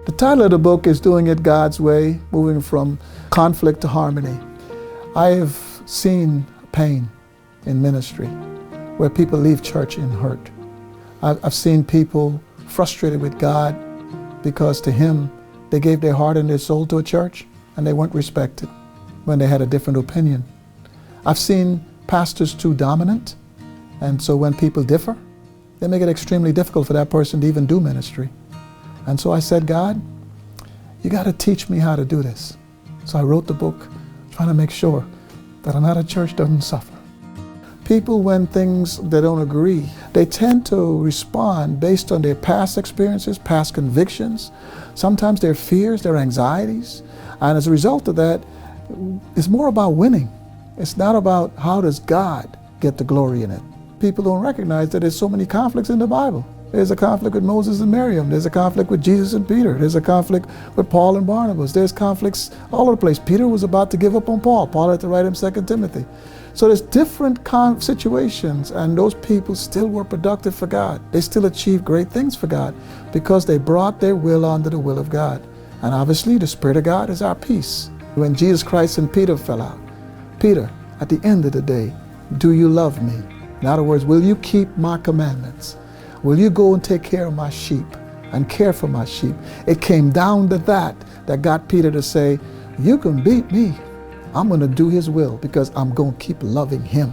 The title of the book is Doing It God's Way, Moving from Conflict to Harmony. I have seen pain in ministry where people leave church in hurt. I've seen people frustrated with God because to Him they gave their heart and their soul to a church and they weren't respected when they had a different opinion. I've seen pastors too dominant, and so when people differ, they make it extremely difficult for that person to even do ministry. And so I said, God, you got to teach me how to do this. So I wrote the book trying to make sure that another church doesn't suffer. People, when things they don't agree, they tend to respond based on their past experiences, past convictions, sometimes their fears, their anxieties. And as a result of that, it's more about winning. It's not about how does God get the glory in it. People don't recognize that there's so many conflicts in the Bible. There's a conflict with Moses and Miriam. There's a conflict with Jesus and Peter. There's a conflict with Paul and Barnabas. There's conflicts all over the place. Peter was about to give up on Paul. Paul had to write him 2 Timothy. So there's different situations, and those people still were productive for God. They still achieved great things for God because they brought their will under the will of God. And obviously the Spirit of God is our peace. When Jesus Christ and Peter fell out, Peter, at the end of the day, do you love me? In other words, will you keep my commandments? Will you go and take care of my sheep and care for my sheep? It came down to that got Peter to say, you can beat me. I'm going to do his will because I'm going to keep loving him.